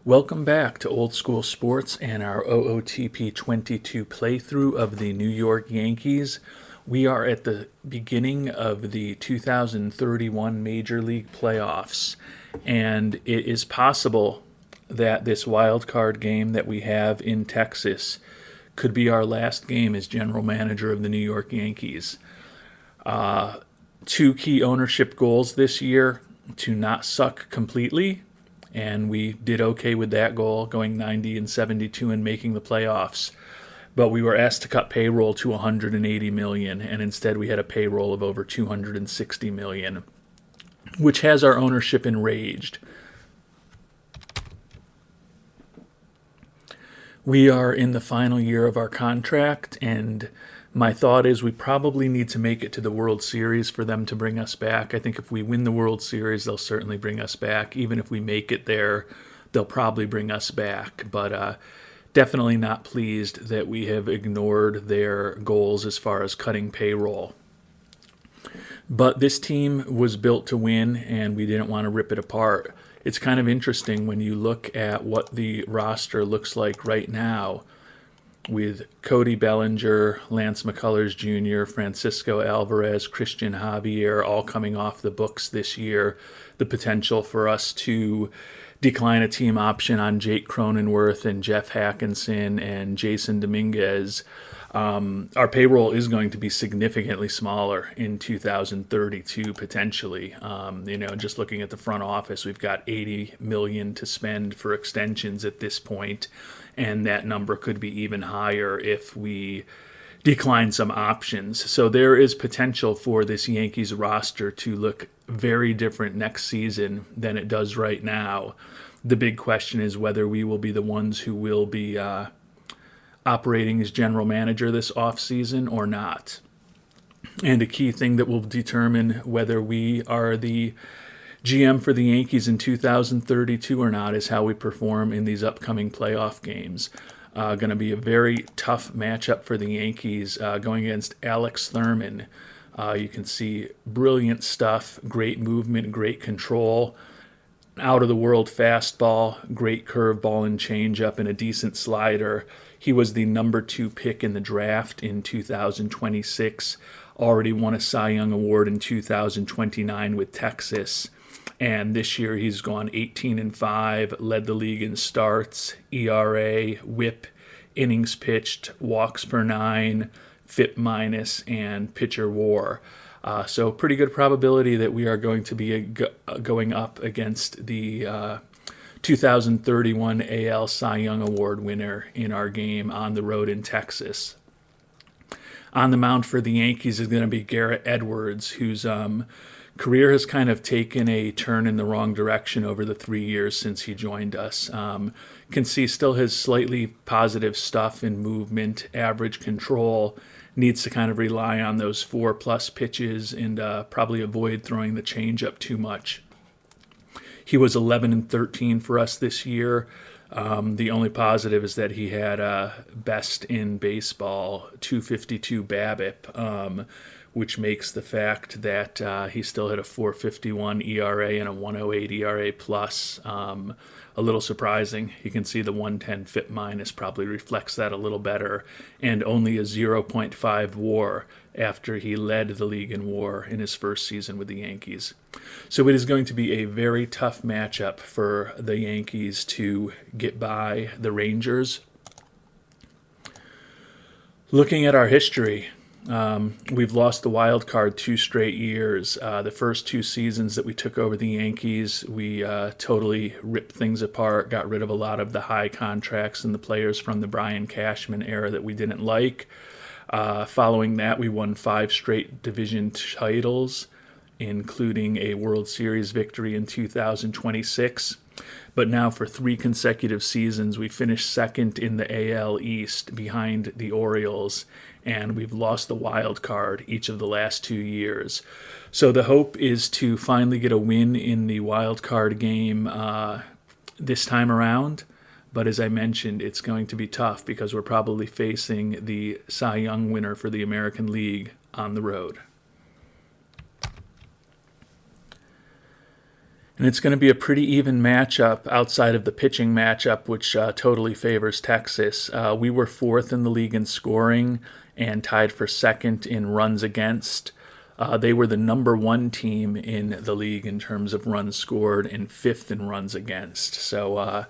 Welcome back to Old School Sports and our OOTP 22 playthrough of the New York Yankees. We are at the beginning of the 2031 Major League playoffs, and it is possible that this wild card game that we have in Texas could be our last game as general manager of the New York Yankees. Two key ownership goals this year: to not suck completely, and we did okay with that goal, going 90 and 72 and making the playoffs. But we were asked to cut payroll to 180 million, and instead we had a payroll of over 260 million, which has our ownership enraged. We are in the final year of our contract, and my thought is we probably need to make it to the World Series for them to bring us back. I think if we win the World Series, they'll certainly bring us back. Even if we make it there, they'll probably bring us back. But definitely not pleased that we have ignored their goals as far as cutting payroll. But this team was built to win, and we didn't want to rip it apart. It's kind of interesting when you look at what the roster looks like right now, with Cody Bellinger, Lance McCullers Jr., Francisco Alvarez, Christian Javier all coming off the books this year. The potential for us to decline a team option on Jake Cronenworth and Jeff Hatkinson and Jason Dominguez. Our payroll is going to be significantly smaller in 2032 potentially. Just looking at the front office, we've got 80 million to spend for extensions at this point, and that number could be even higher if we decline some options. So there is potential for this Yankees roster to look very different next season than it does right now. The big question is whether we will be the ones who will be operating as general manager this offseason or not. And a key thing that will determine whether we are the GM for the Yankees in 2032 or not is how we perform in these upcoming playoff games. Going to be a very tough matchup for the Yankees going against Alex Thurman. You can see brilliant stuff, great movement, great control, out-of-the-world fastball, great curveball and changeup, and a decent slider. He was the number 2 pick in the draft in 2026, already won a Cy Young Award in 2029 with Texas. And this year he's gone 18-5, led the league in starts, ERA, WHIP, innings pitched, walks per 9, FIP minus, and pitcher WAR. So pretty good probability that we are going to be going up against the 2031 AL Cy Young Award winner in our game on the road in Texas. On the mound for the Yankees is going to be Garrett Edwards, whose career has kind of taken a turn in the wrong direction over the 3 years since he joined us. Can see still his slightly positive stuff in movement, average control, needs to kind of rely on those 4+ pitches and probably avoid throwing the changeup too much. He was 11-13 for us this year. The only positive is that he had best in baseball 252 BABIP, which makes the fact that he still had a 4.51 ERA and a 1.08 ERA plus a little surprising. You can see the 110 FIP minus probably reflects that a little better, and only a 0.5 WAR after he led the league in WAR in his first season with the Yankees. So it is going to be a very tough matchup for the Yankees to get by the Rangers. Looking at our history, we've lost the wild card 2 straight years. The first 2 seasons that we took over the Yankees, we totally ripped things apart, got rid of a lot of the high contracts and the players from the Brian Cashman era that we didn't like. Following that, we won 5 straight division titles, including a World Series victory in 2026. But now for 3 consecutive seasons, we finished second in the AL East behind the Orioles, and we've lost the wild card each of the last 2 years. So the hope is to finally get a win in the wild card game this time around. But as I mentioned, it's going to be tough because we're probably facing the Cy Young winner for the American League on the road. And it's going to be a pretty even matchup outside of the pitching matchup, which totally favors Texas. We were fourth in the league in scoring and tied for second in runs against. They were the number one team in the league in terms of runs scored and fifth in runs against. So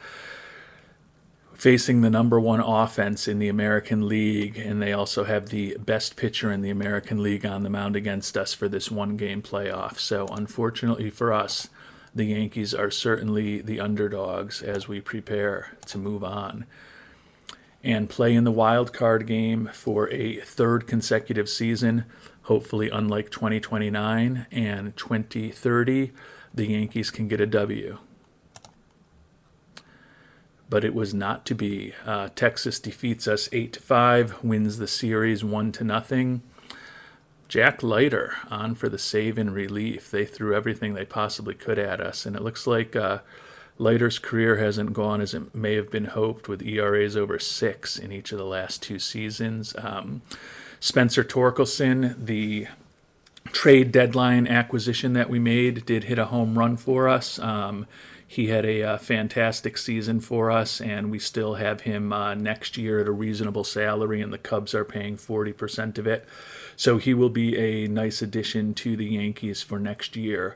facing the number one offense in the American League, and they also have the best pitcher in the American League on the mound against us for this one-game playoff. So unfortunately for us, the Yankees are certainly the underdogs as we prepare to move on and play in the wild card game for a third consecutive season. Hopefully, unlike 2029 and 2030, the Yankees can get a W. But it was not to be. Texas defeats us 8-5, wins the series 1-0. Jack Leiter on for the save and relief. They threw everything they possibly could at us, and it looks like Leiter's career hasn't gone as it may have been hoped, with ERAs over 6 in each of the last two seasons. Spencer Torkelson, the trade deadline acquisition that we made, did hit a home run for us. He had a fantastic season for us, and we still have him next year at a reasonable salary, and the Cubs are paying 40% of it. So he will be a nice addition to the Yankees for next year.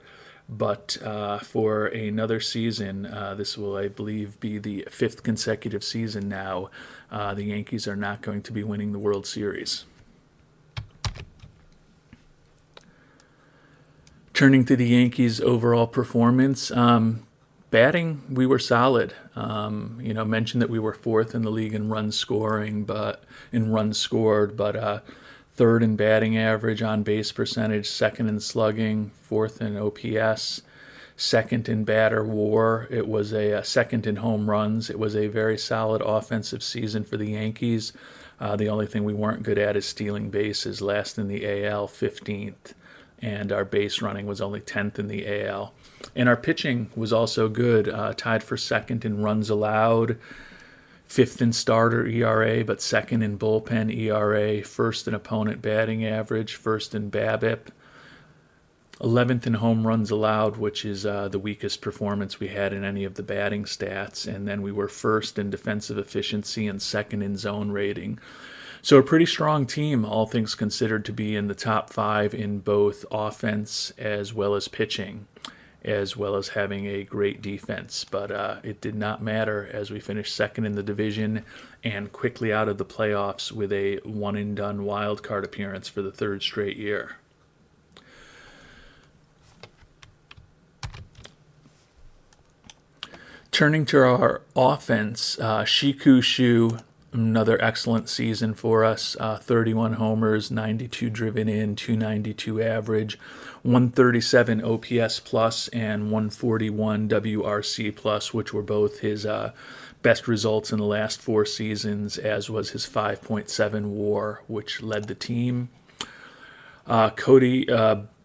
But for another season, this will, I believe, be the fifth consecutive season now, the Yankees are not going to be winning the World Series. Turning to the Yankees' overall performance, batting, we were solid. Mentioned that we were fourth in the league in runs scoring, but in runs scored, but third in batting average, on base percentage, second in slugging, fourth in OPS, second in batter WAR. It was a second in home runs. It was a very solid offensive season for the Yankees. The only thing we weren't good at is stealing bases. Last in the AL, 15th. And our base running was only 10th in the AL. And our pitching was also good, tied for second in runs allowed, fifth in starter ERA, but second in bullpen ERA, first in opponent batting average, first in BABIP, 11th in home runs allowed, which is the weakest performance we had in any of the batting stats. And then we were first in defensive efficiency and second in zone rating. So a pretty strong team, all things considered, to be in the top 5 in both offense as well as pitching, as well as having a great defense. But it did not matter as we finished second in the division and quickly out of the playoffs with a one-and-done wild card appearance for the third straight year. Turning to our offense, Shiku Shu, another excellent season for us. 31 homers, 92 driven in, 292 average, 137 OPS plus, and 141 WRC plus, which were both his best results in the last 4 seasons, as was his 5.7 WAR, which led the team. Cody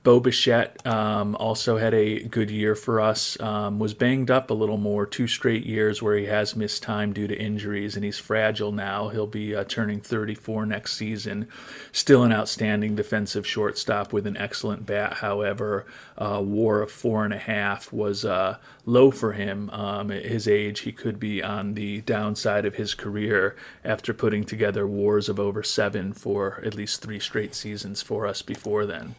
Bobichette also had a good year for us, was banged up a little more, 2 straight years where he has missed time due to injuries, and he's fragile now. He'll be turning 34 next season. Still an outstanding defensive shortstop with an excellent bat. However, WAR of 4.5 was low for him. At his age, he could be on the downside of his career after putting together WARs of over 7 for at least 3 straight seasons for us before then.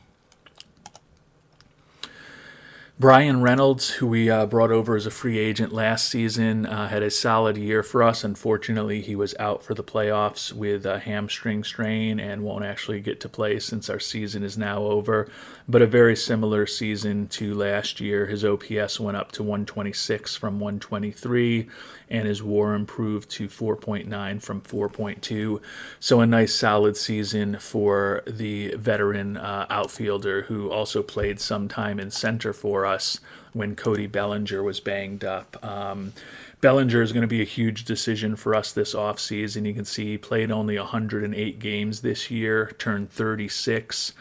Brian Reynolds, who we brought over as a free agent last season, had a solid year for us. Unfortunately, he was out for the playoffs with a hamstring strain and won't actually get to play since our season is now over. But a very similar season to last year. His OPS went up to 126 from 123, and his WAR improved to 4.9 from 4.2. So a nice solid season for the veteran outfielder who also played some time in center for us when Cody Bellinger was banged up. Bellinger is going to be a huge decision for us this offseason. You can see he played only 108 games this year, turned 36.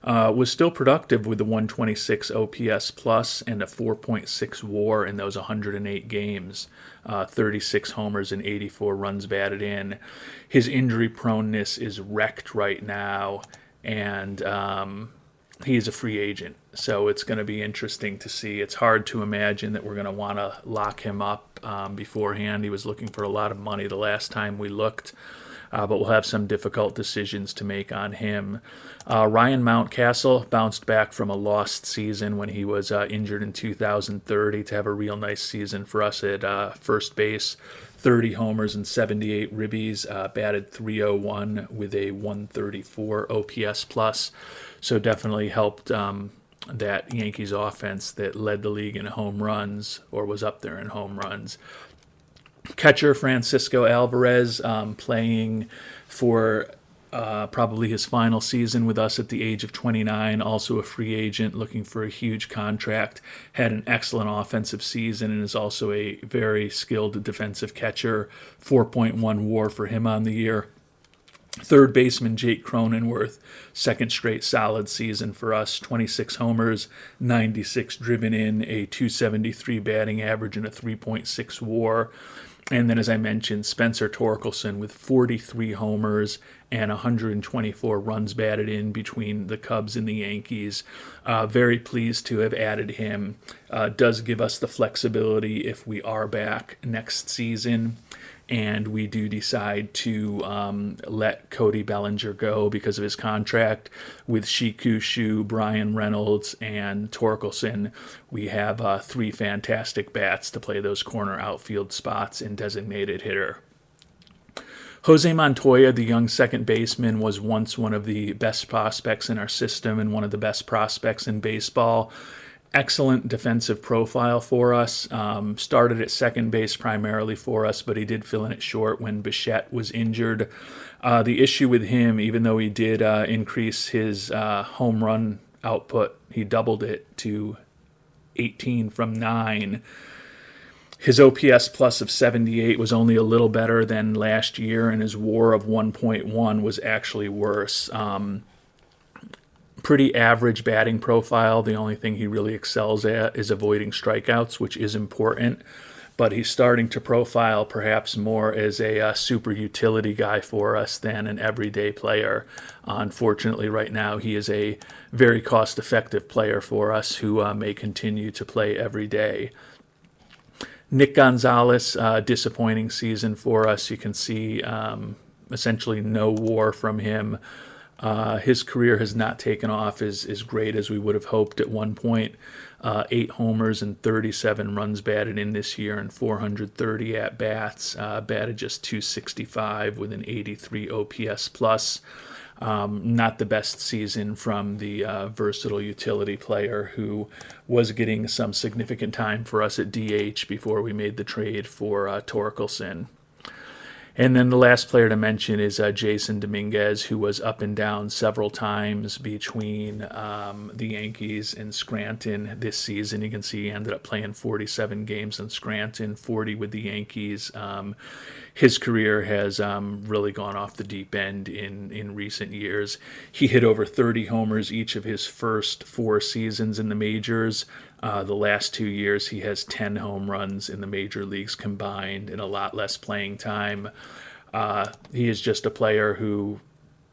Was still productive with the 126 OPS plus and a 4.6 WAR in those 108 games, 36 homers and 84 runs batted in. His injury proneness is wrecked right now, and he's a free agent. So it's going to be interesting to see. It's hard to imagine that we're going to want to lock him up beforehand. He was looking for a lot of money the last time we looked. But we'll have some difficult decisions to make on him. Ryan Mountcastle bounced back from a lost season when he was injured in 2030 to have a real nice season for us at first base. 30 homers and 78 ribbies, batted .301 with a 134 OPS plus. So definitely helped that Yankees offense that led the league in home runs, or was up there in home runs. Catcher Francisco Alvarez, playing for probably his final season with us at the age of 29, also a free agent looking for a huge contract, had an excellent offensive season and is also a very skilled defensive catcher. 4.1 WAR for him on the year. Third baseman Jake Cronenworth, second straight solid season for us. 26 homers, 96 driven in, a .273 batting average, and a 3.6 WAR. And then, as I mentioned, Spencer Torkelson with 43 homers and 124 runs batted in between the Cubs and the Yankees. Very pleased to have added him. Does give us the flexibility if we are back next season and we do decide to let Cody Bellinger go because of his contract. With Shikushu, Brian Reynolds, and Torkelson, we have three fantastic bats to play those corner outfield spots in designated hitter. Jose Montoya, the young second baseman, was once one of the best prospects in our system and one of the best prospects in baseball. Excellent defensive profile for us. Started at second base primarily for us, but he did fill in at short when Bichette was injured. The issue with him, even though he did increase his home run output, he doubled it to 18 from 9. His OPS plus of 78 was only a little better than last year, and his WAR of 1.1 was actually worse. Pretty average batting profile. The only thing he really excels at is avoiding strikeouts, which is important. But he's starting to profile perhaps more as a super utility guy for us than an everyday player. Unfortunately, right now, he is a very cost-effective player for us who may continue to play every day. Nick Gonzalez, disappointing season for us. You can see essentially no WAR from him. His career has not taken off as great as we would have hoped at one point. 8 homers and 37 runs batted in this year and 430 at-bats. Batted just .265 with an 83 OPS plus. Not the best season from the versatile utility player who was getting some significant time for us at DH before we made the trade for Torkelson. And then the last player to mention is Jason Dominguez, who was up and down several times between the Yankees and Scranton this season. You can see he ended up playing 47 games in Scranton, 40 with the Yankees. His career has really gone off the deep end in recent years. He hit over 30 homers each of his first 4 seasons in the majors. The last 2 years, he has 10 home runs in the major leagues combined and a lot less playing time. He is just a player who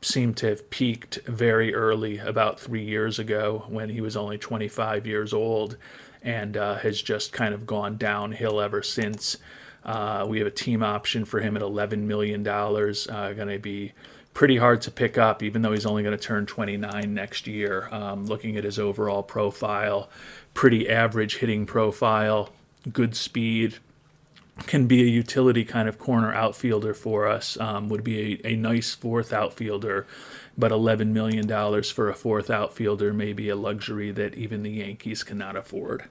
seemed to have peaked very early, about 3 years ago, when he was only 25 years old, and has just kind of gone downhill ever since. We have a team option for him at $11 million. Going to be pretty hard to pick up, even though he's only going to turn 29 next year. Looking at his overall profile, pretty average hitting profile, good speed, can be a utility kind of corner outfielder for us, would be a nice fourth outfielder, but $11 million for a fourth outfielder may be a luxury that even the Yankees cannot afford.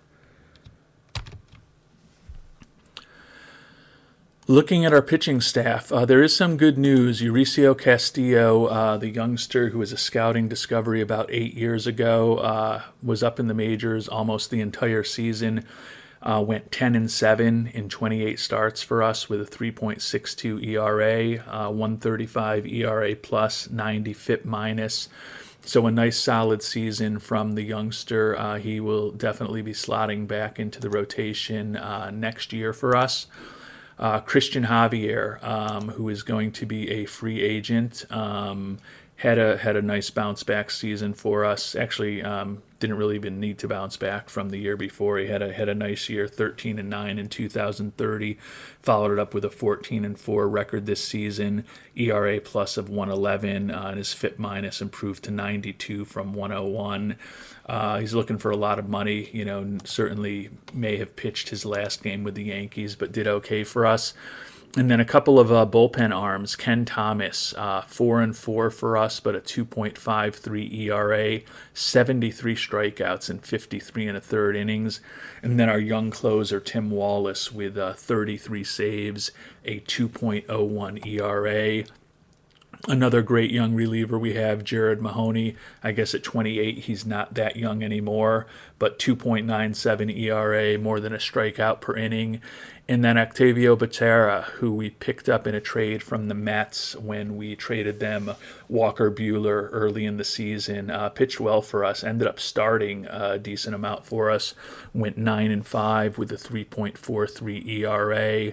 Looking at our pitching staff, there is some good news. Uricio Castillo, the youngster who was a scouting discovery about 8 years ago, was up in the majors almost the entire season. Went 10-7 in 28 starts for us with a 3.62 ERA, 135 ERA plus, 90 FIP minus. So a nice solid season from the youngster. He will definitely be slotting back into the rotation next year for us. Christian Javier, who is going to be a free agent, had a nice bounce back season for us. Actually, didn't really even need to bounce back from the year before. He had a nice year, 13-9 in 2030. Followed it up with a 14-4 record this season. ERA plus of 111, and his FIP minus improved to 92 from 101. He's looking for a lot of money. Certainly may have pitched his last game with the Yankees, but did okay for us. And then a couple of bullpen arms. Ken Thomas, 4-4 for us, but a 2.53 ERA, 73 strikeouts in 53 and a third innings. And then our young closer, Tim Wallace, with 33 saves, a 2.01 ERA. Another great young reliever we have, Jared Mahoney. I guess at 28, he's not that young anymore, but 2.97 ERA, more than a strikeout per inning. And then Octavio Batera, who we picked up in a trade from the Mets when we traded them Walker Buehler early in the season, pitched well for us, ended up starting a decent amount for us, went 9-5 with a 3.43 ERA.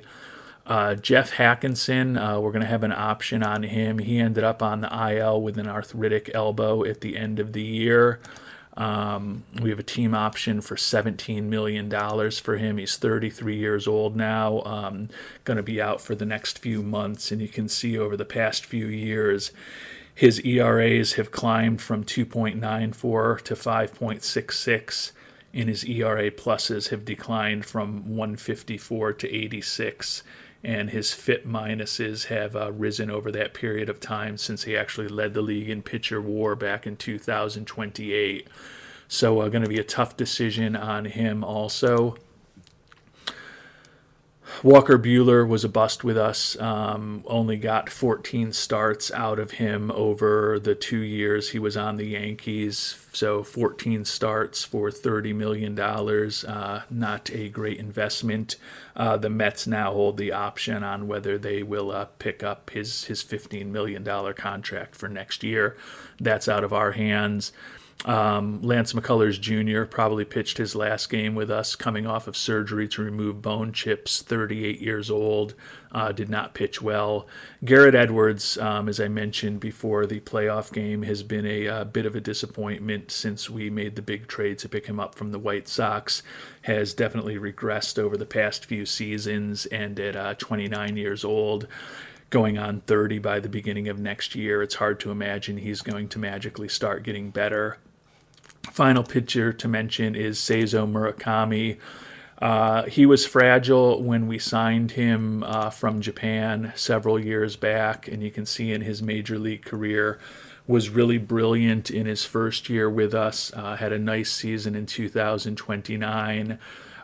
Jeff Hatkinson, we're going to have an option on him. He ended up on the IL with an arthritic elbow at the end of the year. We have a team option for $17 million for him. He's 33 years old now, going to be out for the next few months. And you can see over the past few years, his ERAs have climbed from 2.94 to 5.66, and his ERA pluses have declined from 154 to 86. And his FIP minuses have risen over that period of time since he actually led the league in pitcher WAR back in 2028. So going to be a tough decision on him also. Walker Buehler was a bust with us. Only got 14 starts out of him over the 2 years he was on the Yankees. So 14 starts for $30 million. Not a great investment. The Mets now hold the option on whether they will pick up his $15 million contract for next year. That's out of our hands. Lance McCullers Jr. probably pitched his last game with us coming off of surgery to remove bone chips, 38 years old, did not pitch well. Garrett Edwards, as I mentioned before the playoff game, has been a bit of a disappointment since we made the big trade to pick him up from the White Sox. Has definitely regressed over the past few seasons, and at 29 years old, going on 30 by the beginning of next year, it's hard to imagine he's going to magically start getting better. Final pitcher to mention is Cezo Murakami. He was fragile when we signed him from Japan several years back, and you can see in his major league career was really brilliant in his first year with us, had a nice season in 2029.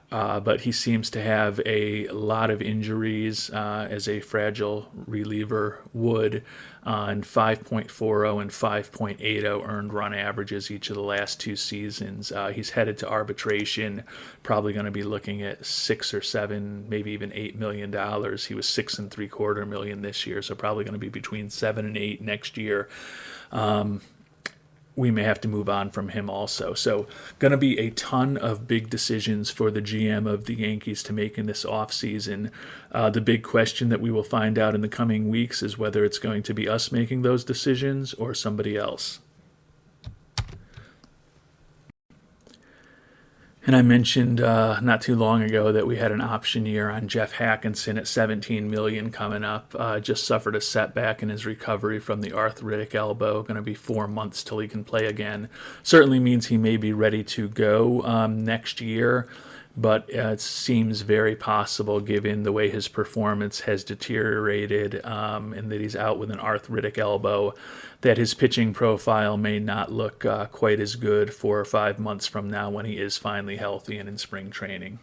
But he seems to have a lot of injuries, as a fragile reliever would, on 5.40 and 5.80 earned run averages each of the last 2 seasons. He's headed to arbitration, probably going to be looking at $6 or $7, maybe even $8 million. He was $6.75 million this year, so probably going to be between 7 and 8 next year. We may have to move on from him also. So going to be a ton of big decisions for the GM of the Yankees to make in this offseason. The big question that we will find out in the coming weeks is whether it's going to be us making those decisions or somebody else. And I mentioned not too long ago that we had an option year on Jeff Hatkinson at $17 million coming up. Just suffered a setback in his recovery from the arthritic elbow. Going to be 4 months till he can play again. Certainly means he may be ready to go next year, but it seems very possible given the way his performance has deteriorated and that he's out with an arthritic elbow, that his pitching profile may not look quite as good 4 or 5 months from now when he is finally healthy and in spring training.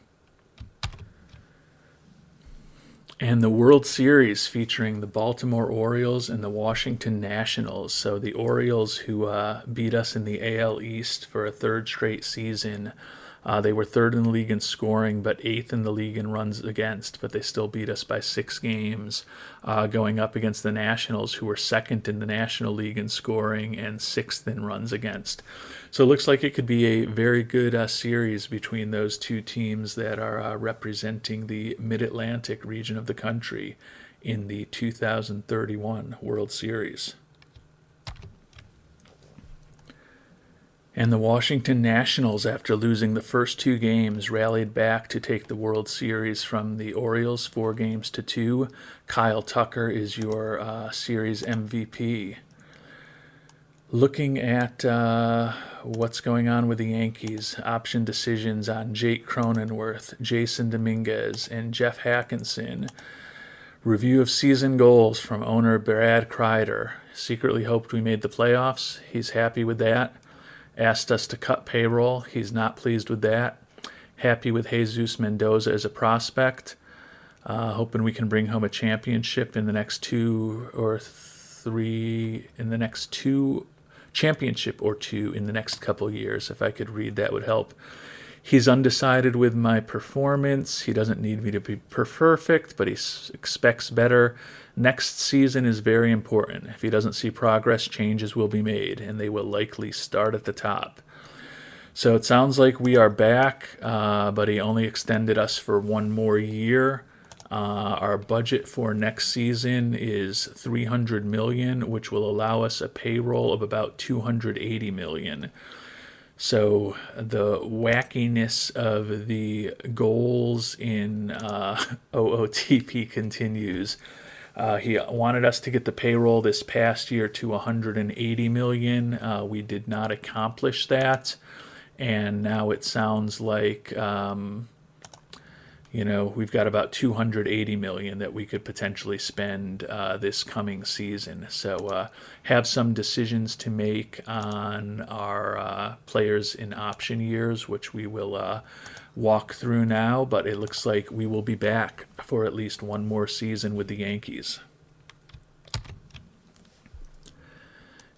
And the World Series featuring the Baltimore Orioles and the Washington Nationals. So the Orioles, who beat us in the AL East for a 3rd straight season. They were 3rd in the league in scoring, but 8th in the league in runs against, but they still beat us by 6 games, going up against the Nationals, who were 2nd in the National League in scoring and 6th in runs against. So it looks like it could be a very good series between those two teams that are representing the Mid-Atlantic region of the country in the 2031 World Series. And the Washington Nationals, after losing the first two games, rallied back to take the World Series from the Orioles 4-2. Kyle Tucker is your series MVP. Looking at what's going on with the Yankees, option decisions on Jake Cronenworth, Jason Dominguez, and Jeff Hatkinson. Review of season goals from owner Brad Kreider. Secretly hoped we made the playoffs. He's happy with that. Asked us to cut payroll. He's not pleased with that. Happy with Jesus Mendoza as a prospect. Hoping we can bring home a championship in the next championship or two in the next couple years. If I could read, that would help. He's undecided with my performance. He doesn't need me to be perfect, but he expects better. Next season is very important. If he doesn't see progress, changes will be made, and they will likely start at the top. So it sounds like we are back, but he only extended us for one more year. Our budget for next season is $300 million, which will allow us a payroll of about $280 million. So the wackiness of the goals in OOTP continues. He wanted us to get the payroll this past year to $180 million. We did not accomplish that, and now it sounds like we've got about $280 million that we could potentially spend this coming season. So have some decisions to make on our players in option years, which we will walk through now. But it looks like we will be back for at least one more season with the Yankees.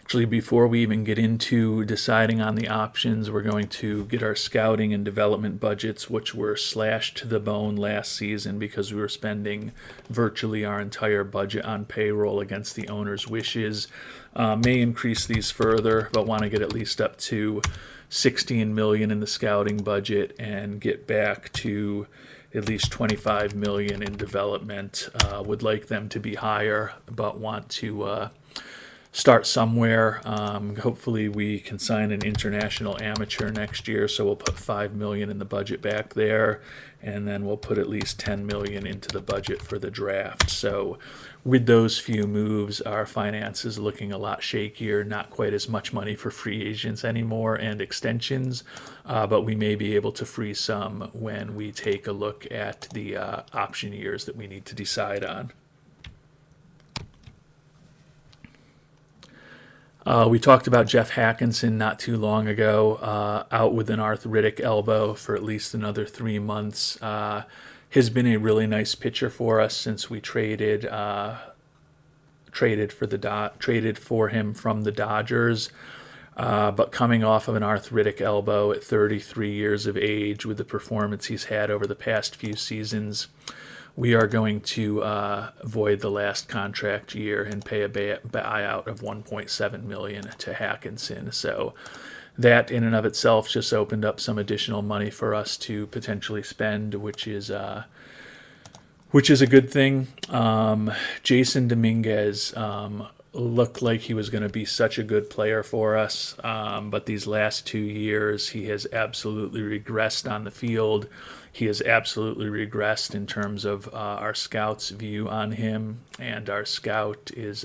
Actually, before we even get into deciding on the options, we're going to get our scouting and development budgets, which were slashed to the bone last season because we were spending virtually our entire budget on payroll against the owner's wishes. May increase these further, but want to get at least up to $16 million in the scouting budget and get back to at least $25 million in development. Would like them to be higher, but want to start somewhere. Hopefully we can sign an international amateur next year, so we'll put $5 million in the budget back there, and then we'll put at least $10 million into the budget for the draft. So with those few moves, our finances looking a lot shakier, not quite as much money for free agents anymore and extensions, but we may be able to free some when we take a look at the option years that we need to decide on. We talked about Jeff Hatkinson not too long ago, out with an arthritic elbow for at least another 3 months. Has been a really nice pitcher for us since we traded for him from the Dodgers. But coming off of an arthritic elbow at 33 years of age, with the performance he's had over the past few seasons, we are going to void the last contract year and pay a buyout of $1.7 million to Hatkinson. So that in and of itself just opened up some additional money for us to potentially spend, which is a good thing. Jason Dominguez looked like he was going to be such a good player for us, but these last 2 years he has absolutely regressed on the field. He has absolutely regressed in terms of our scout's view on him, and our scout is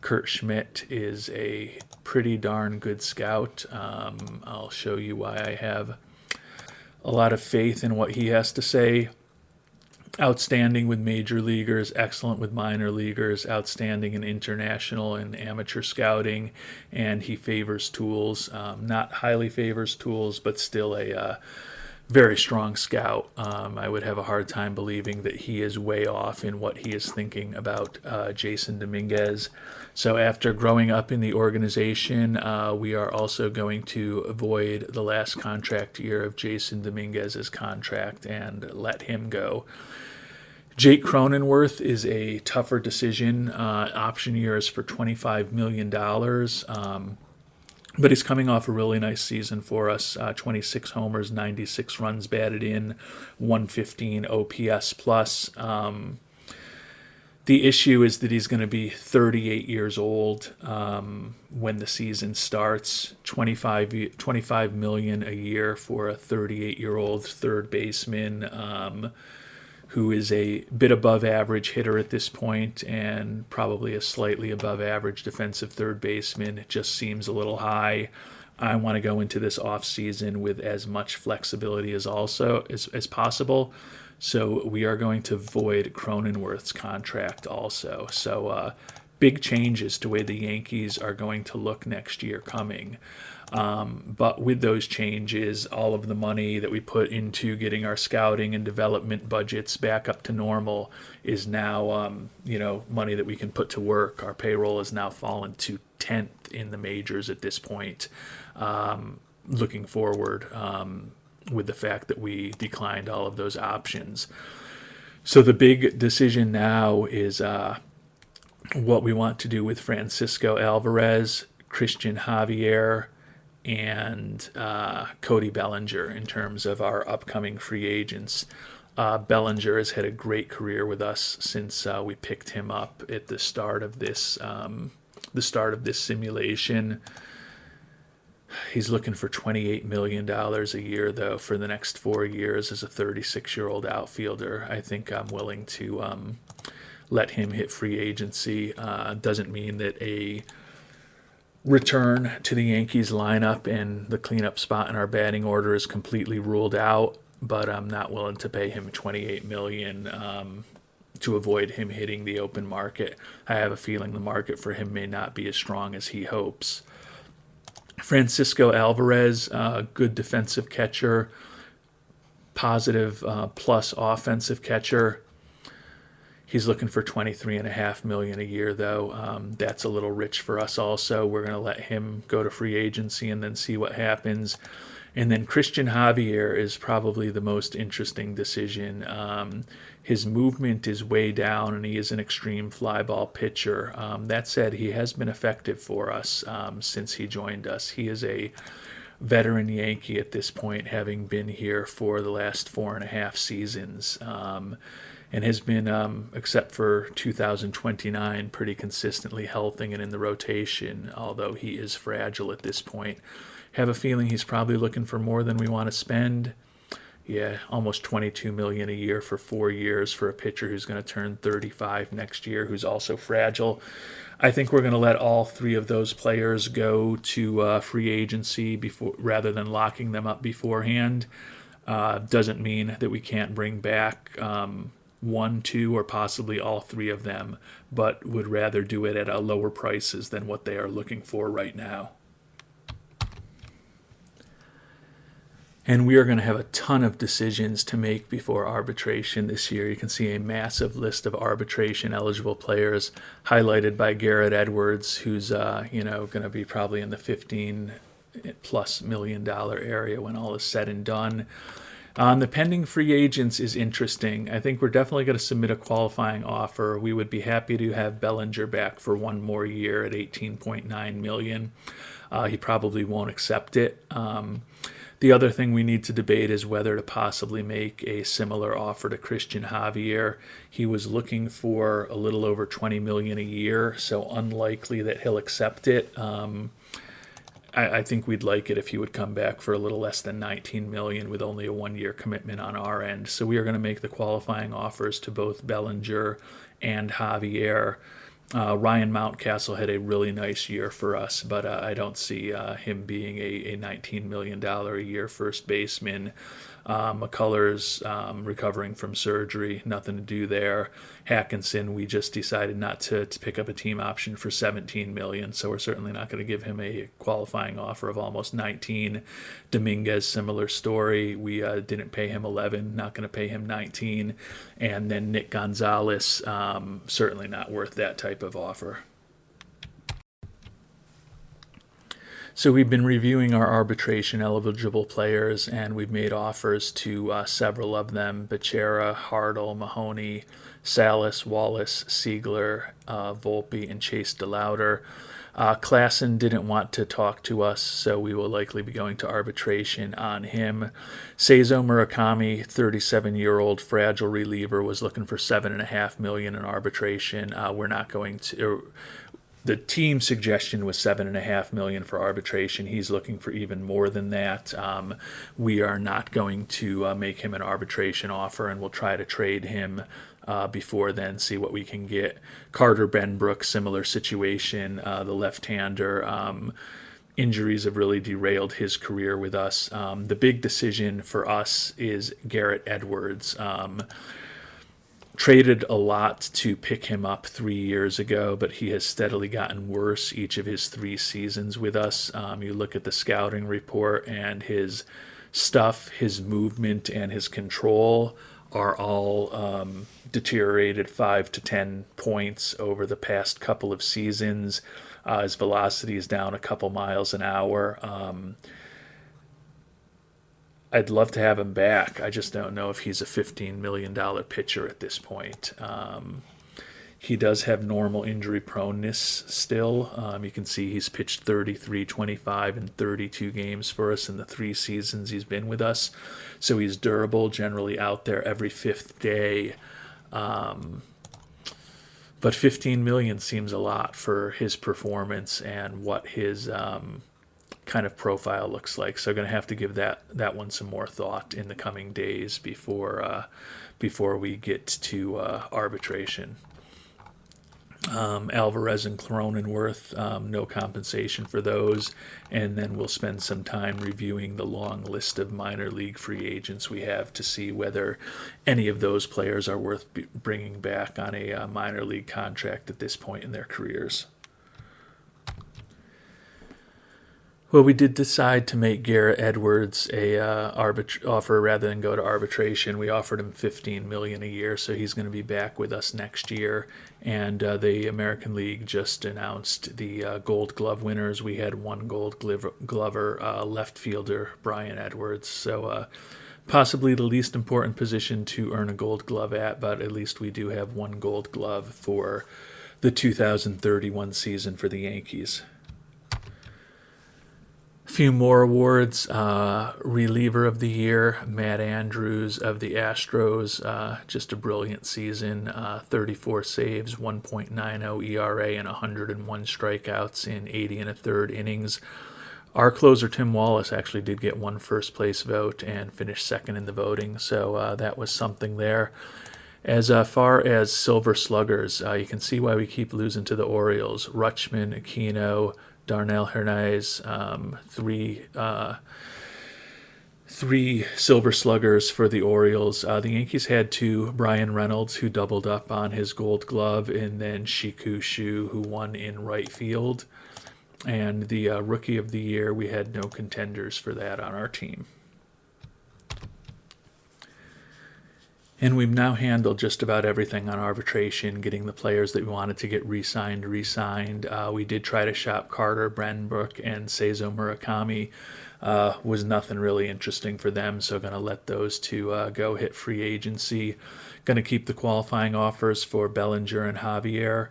Kurt Schmidt is a pretty darn good scout. I'll show you why I have a lot of faith in what he has to say. Outstanding with major leaguers, excellent with minor leaguers, outstanding in international and amateur scouting, and he favors tools. Not highly favors tools, but still a very strong scout. I would have a hard time believing that he is way off in what he is thinking about Jason Dominguez. So after growing up in the organization, we are also going to avoid the last contract year of Jason Dominguez's contract and let him go. Jake Cronenworth is a tougher decision. Option year is for $25 million. But he's coming off a really nice season for us. 26 homers, 96 runs batted in, 115 OPS plus. The issue is that he's going to be 38 years old when the season starts. 25 million a year for a 38-year-old third baseman who is a bit above average hitter at this point and probably a slightly above average defensive third baseman. It just seems a little high. I want to go into this offseason with as much flexibility as possible. So we are going to void Cronenworth's contract also. So big changes to the way the Yankees are going to look next year coming. But with those changes, all of the money that we put into getting our scouting and development budgets back up to normal is now, money that we can put to work. Our payroll has now fallen to 10th in the majors at this point. Looking forward, with the fact that we declined all of those options. So the big decision now is what we want to do with Francisco Alvarez, Christian Javier, and Cody Bellinger in terms of our upcoming free agents. Bellinger has had a great career with us since we picked him up at the start of this simulation. He's looking for $28 million a year, though, for the next 4 years as a 36-year-old outfielder. I think I'm willing to let him hit free agency. Doesn't mean that a return to the Yankees lineup and the cleanup spot in our batting order is completely ruled out, but I'm not willing to pay him $28 million to avoid him hitting the open market. I have a feeling the market for him may not be as strong as he hopes. Francisco Alvarez, good defensive catcher, positive plus offensive catcher. He's looking for $23.5 million a year, though. That's a little rich for us also. We're going to let him go to free agency and then see what happens. And then Christian Javier is probably the most interesting decision. His movement is way down, and he is an extreme fly ball pitcher. That said, he has been effective for us since he joined us. He is a veteran Yankee at this point, having been here for the last 4.5 seasons. And has been, except for 2029, pretty consistently healthy and in the rotation, although he is fragile at this point. Have a feeling he's probably looking for more than we want to spend. Yeah, almost $22 million a year for 4 years for a pitcher who's going to turn 35 next year, who's also fragile. I think we're going to let all three of those players go to free agency rather than locking them up beforehand. Doesn't mean that we can't bring back 1, 2, or possibly all three of them, but would rather do it at lower prices than what they are looking for right now. And we are going to have a ton of decisions to make before arbitration this year. You can see a massive list of arbitration-eligible players highlighted by Garrett Edwards, who's going to be probably in the $15+ million area when all is said and done. The pending free agents is interesting. I think we're definitely going to submit a qualifying offer. We would be happy to have Bellinger back for 1 more year at $18.9 million. He probably won't accept it. The other thing we need to debate is whether to possibly make a similar offer to Christian Javier. He was looking for a little over $20 million a year, so unlikely that he'll accept it. I think we'd like it if he would come back for a little less than $19 million with only a 1-year commitment on our end. So we are going to make the qualifying offers to both Bellinger and Javier. Ryan Mountcastle had a really nice year for us, but I don't see him being a $19 million a year first baseman. McCullers recovering from surgery, nothing to do there. Hatkinson, we just decided not to pick up a team option for $17 million, so we're certainly not going to give him a qualifying offer of almost 19. Dominguez, similar story. We didn't pay him 11, not going to pay him 19. And then Nick Gonzalez, certainly not worth that type of offer. So we've been reviewing our arbitration-eligible players, and we've made offers to several of them: Becerra, Hartle, Mahoney, Salas, Wallace, Siegler, Volpe, and Chase DeLauder. Klassen didn't want to talk to us, so we will likely be going to arbitration on him. Cezo Murakami, 37-year-old fragile reliever, was looking for $7.5 million in arbitration. We're not going to. The team suggestion was $7.5 million for arbitration. He's looking for even more than that. We are not going to make him an arbitration offer, and we'll try to trade him before then, see what we can get. Carter Benbrook, similar situation. The left-hander, injuries have really derailed his career with us. The big decision for us is Garrett Edwards. Traded a lot to pick him up 3 years ago, but he has steadily gotten worse each of his 3 seasons with us. You look at the scouting report, and his stuff, his movement, and his control are all deteriorated 5 to 10 points over the past couple of seasons. His velocity is down a couple miles an hour. I'd love to have him back. I just don't know if he's a $15 million pitcher at this point. He does have normal injury proneness still. You can see he's pitched 33, 25, and 32 games for us in the 3 seasons he's been with us. So he's durable, generally out there every 5th day. But $15 million seems a lot for his performance and what his kind of profile looks like. So going to have to give that one some more thought in the coming days before we get to arbitration. Alvarez and Cronenworth, no compensation for those, and then we'll spend some time reviewing the long list of minor league free agents we have to see whether any of those players are worth bringing back on a minor league contract at this point in their careers. Well, we did decide to make Garrett Edwards a offer rather than go to arbitration. We offered him $15 million a year, so he's going to be back with us next year. And the American League just announced the Gold Glove winners. We had one Gold Glover, left fielder, Brian Edwards. So possibly the least important position to earn a Gold Glove at, but at least we do have one Gold Glove for the 2031 season for the Yankees. A few more awards. Reliever of the Year, Matt Andrews of the Astros. Just a brilliant season. 34 saves, 1.90 ERA, and 101 strikeouts in 80 1/3 innings. Our closer, Tim Wallace, actually did get one first place vote and finished second in the voting, so that was something there. As far as Silver Sluggers, you can see why we keep losing to the Orioles. Rutschman, Aquino, Darnell Hernandez, 3 Silver Sluggers for the Orioles. The Yankees had 2, Brian Reynolds, who doubled up on his Gold Glove, and then Shiku Shu, who won in right field. And the Rookie of the Year, we had no contenders for that on our team. And we've now handled just about everything on arbitration, getting the players that we wanted to get re-signed. We did try to shop Carter Benbrook and Cezo Murakami. Was nothing really interesting for them, so going to let those 2 go hit free agency. Going to keep the qualifying offers for Bellinger and Javier.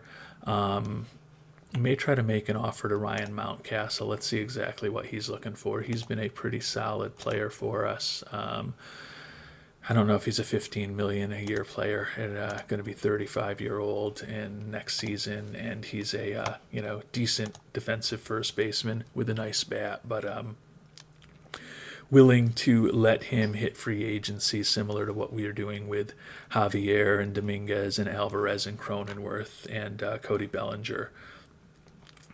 May try to make an offer to Ryan Mountcastle. Let's see exactly what he's looking for. He's been a pretty solid player for us. I don't know if he's a $15 million a year player, and going to be 35-year-old in next season, and he's a decent defensive first baseman with a nice bat, but willing to let him hit free agency, similar to what we are doing with Javier and Dominguez and Alvarez and Cronenworth and Cody Bellinger.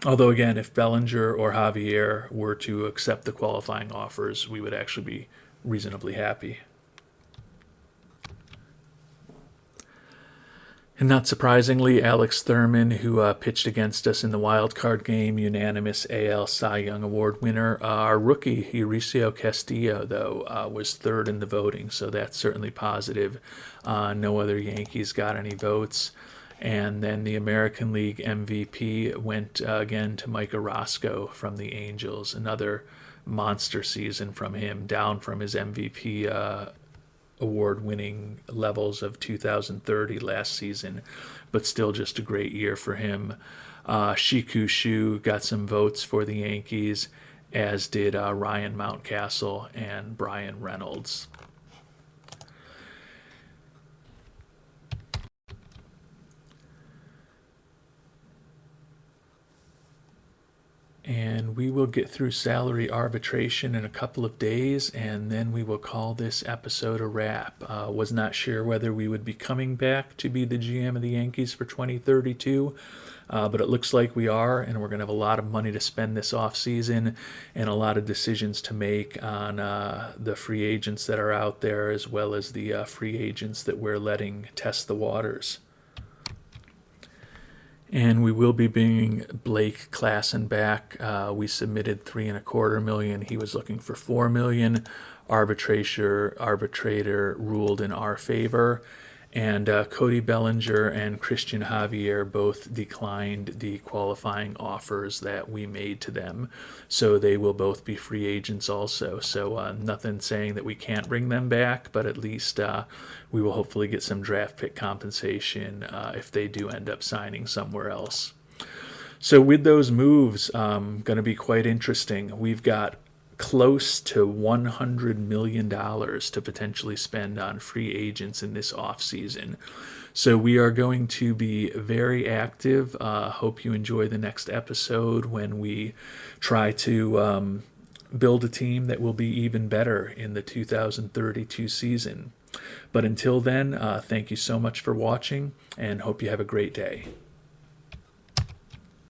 Although again, if Bellinger or Javier were to accept the qualifying offers, we would actually be reasonably happy. And not surprisingly, Alex Thurman, who pitched against us in the wildcard game, unanimous AL Cy Young Award winner. Our rookie, Uricio Castillo, though, was 3rd in the voting, so that's certainly positive. No other Yankees got any votes. And then the American League MVP went again to Mike Orozco from the Angels. Another monster season from him, down from his MVP award-winning levels of 2030 last season, but still just a great year for him. Shiku Shu got some votes for the Yankees, as did Ryan Mountcastle and Brian Reynolds. And we will get through salary arbitration in a couple of days, and then we will call this episode a wrap. Was not sure whether we would be coming back to be the GM of the Yankees for 2032, but it looks like we are, and we're going to have a lot of money to spend this offseason and a lot of decisions to make on the free agents that are out there, as well as the free agents that we're letting test the waters. And we will be bringing Blake Klassen back. We submitted $3.25 million. He was looking for $4 million. Arbitrator ruled in our favor. And Cody Bellinger and Christian Javier both declined the qualifying offers that we made to them. So they will both be free agents also. So nothing saying that we can't bring them back, but at least we will hopefully get some draft pick compensation if they do end up signing somewhere else. So with those moves, going to be quite interesting. We've got close to $100 million to potentially spend on free agents in this offseason. So we are going to be very active. Hope you enjoy the next episode when we try to build a team that will be even better in the 2032 season. But until then, thank you so much for watching, and hope you have a great day.